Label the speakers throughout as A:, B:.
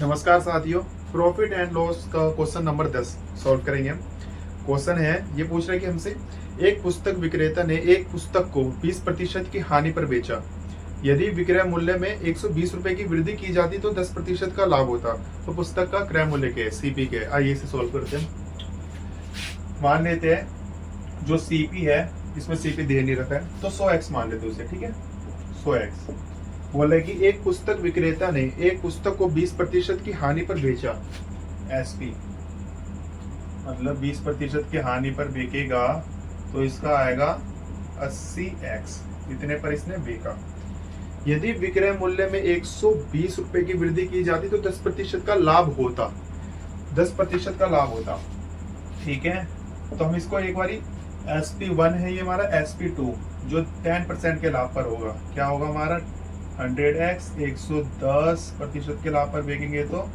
A: नमस्कार साथियों, profit and loss का क्वेश्चन नंबर 10 सॉल्व करेंगे हम। क्वेश्चन है, ये पूछ रहा है कि हमसे एक पुस्तक विक्रेता ने एक पुस्तक को 20% की हानि पर बेचा। यदि विक्रय मूल्य में 120 रुपए की वृद्धि की जाती तो 10% का लाभ होता। तो पुस्तक का क्रय मूल्य क्या है, सीपी क्या है। आइए इसे सॉल्व करते हैं। मान लेते हैं जो सीपी है, इसमें सीपी दे नहीं रखा है तो 100x मान लेते हैं उसे, ठीक है। 100x बोले कि एक पुस्तक विक्रेता ने एक पुस्तक को 20% की हानि पर बेचा। एसपी मतलब 20% की हानि पर बेचेगा तो इसका आएगा 80x। इतने पर इसने बेचा। यदि विक्रय मूल्य में 120 रुपए की वृद्धि की जाती तो 10% का लाभ होता। 10% का लाभ होता, ठीक है। तो हम इसको एक बारी SP1 है ये हमारा, SP2 जो 10% के लाभ पर होगा, क्या होगा हमारा 100x। 110% के लाभ पर बेचेंगे तो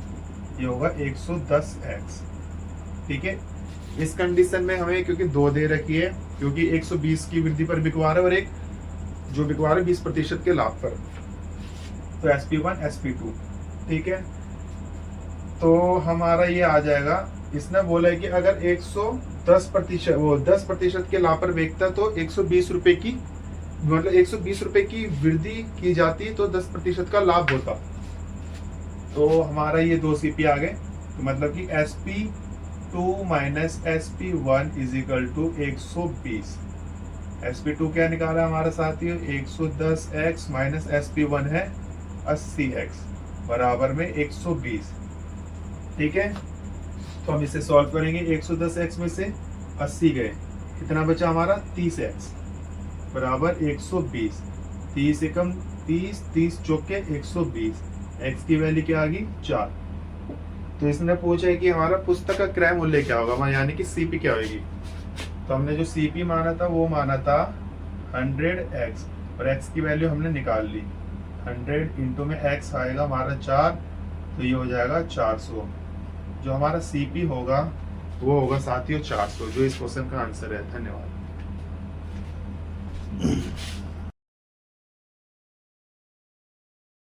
A: ये होगा 110x, ठीक है। इस कंडीशन में हमें क्योंकि दो दे रखी है, क्योंकि 120 की वृद्धि पर बिकवा रहा है और एक जो बिकवा रहा है 20% के लाभ पर, तो SP1 SP2, ठीक है। तो हमारा ये आ जाएगा, इसने बोला है कि अगर 110% वो 10% के लाभ पर बेचता तो 120 रुपए की मतलब 120 रुपए की वृद्धि की जाती तो 10% का लाभ होता। तो हमारा ये दो सीपी आ गए, तो मतलब कि SP2 minus SP1 is equal to 120। SP2 क्या निकाला हमारा साथियों, 110x माइनस SP1 है 80x बराबर में 120, ठीक है। तो हम इसे सॉल्व करेंगे। 110x में से 80 गए, कितना बचा हमारा 30x बराबर 120। 30 एकम 30, 30 चौके 120। x की वैल्यू क्या आ गई 4। तो इसने पूछा है कि हमारा पुस्तक का क्रय मूल्य क्या होगा, यानी कि सीपी क्या होगी। तो हमने जो सीपी माना था वो माना था 100x और x की वैल्यू हमने निकाल ली। 100 इंटू में x आएगा हमारा 4, तो ये हो जाएगा 400। जो हमारा सीपी होगा वो होगा साथियों 400, जो इस क्वेश्चन का आंसर है। धन्यवाद।